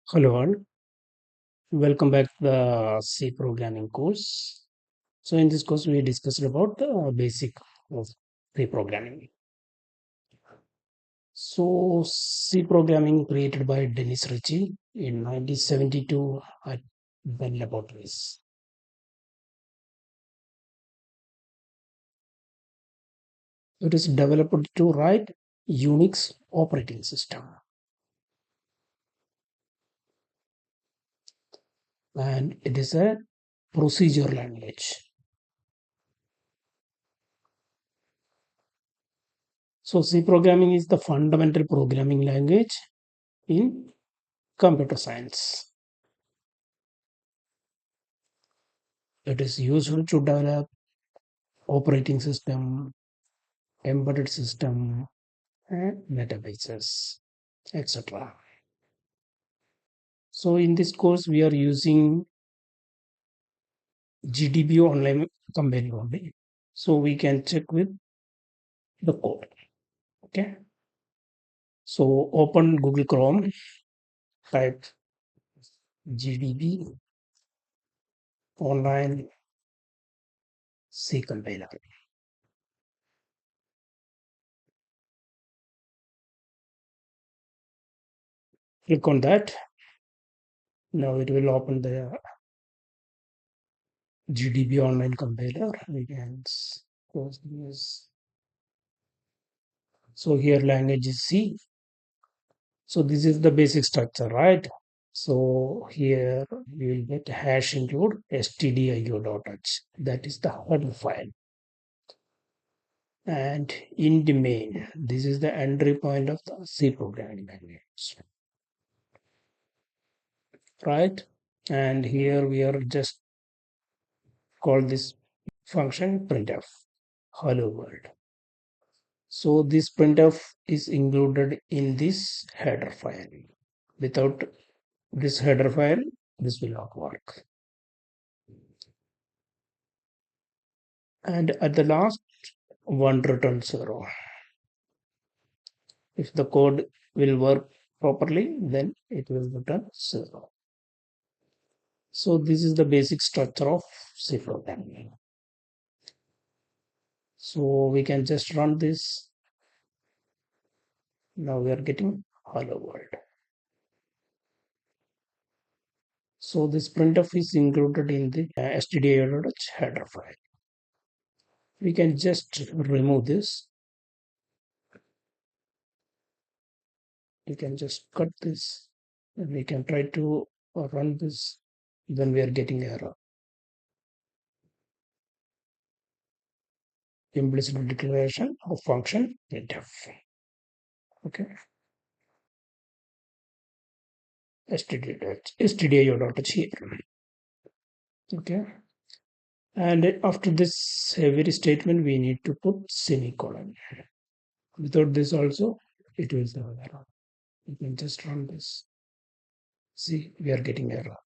Hello all, welcome back to the C programming course. So in this course we discussed about the basic of C programming. So C programming created by Dennis Ritchie in 1972 at Bell Laboratories. It is developed to write Unix operating system, and it is a procedure language. So C programming is the fundamental programming language in computer science. It is used to develop operating system, embedded system, and databases, etc. So in this course, we are using GDB online compiler only. So we can check with the code. Okay. So open Google Chrome, type GDB online C compiler. Click on that. Now it will open the GDB online compiler. We can close this. So here language is C. So this is the basic structure, right? So here we will get hash include stdio.h. That is the header file. And in the main, this is the entry point of the C programming language, right? And here we are just call this function printf, hello world. So this printf is included in this header file. Without this header file, this will not work. And at the last, one return 0. If the code will work properly, then it will return 0. So this is the basic structure of C programming. So we can just run this. Now we are getting hello world. So this printf is included in the stdio.h header file. We can just remove this. You can just cut this, and we can try to run this. Then we are getting error. Implicit declaration of function printf. Okay. stdio.h here. Okay. And after this every statement, we need to put semicolon. Without this also, it will have error. You can just run this. See, we are getting error.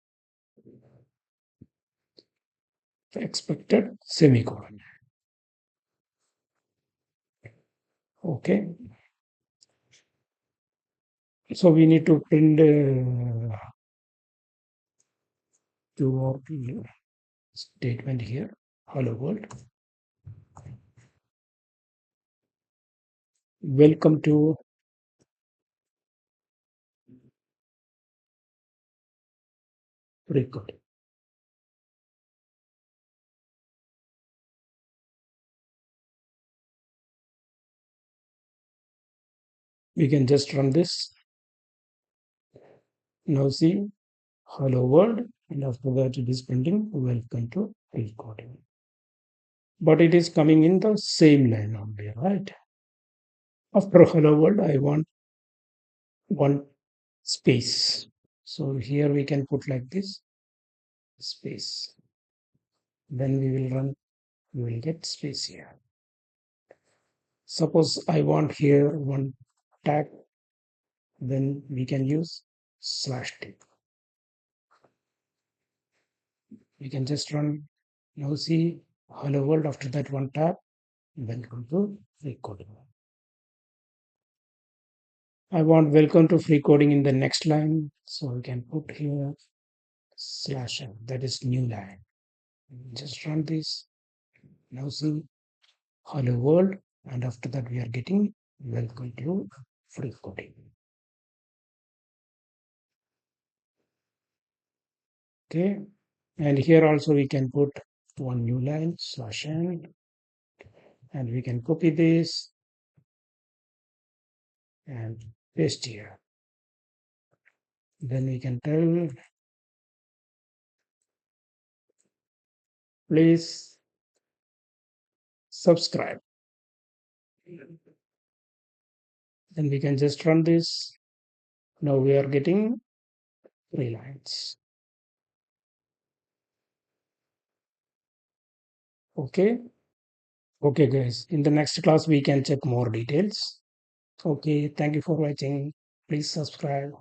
Expected semicolon. Okay. So we need to print two more statement here. Hello world. Welcome to record. We can just run this. Now see, hello world, and after that it is printing welcome to recording. But it is coming in the same line only, right? After hello world, I want one space. So here we can put like this space. Then we will run, we will get space here. Suppose I want here one tag, then we can use /t. We can just run. Now see hello world, after that one tab, welcome to recording. I want welcome to free coding in the next line. So we can put here slash n. That is new line. Just run this. Now see hello world. And after that we are getting welcome to free coding. Okay. And here also we can put one new line slash n, and we can copy this and paste here. Then we can tell please subscribe. Then we can just run this. Now we are getting three lines. Okay. Okay, guys. In the next class, we can check more details. Okay. Thank you for watching. Please subscribe.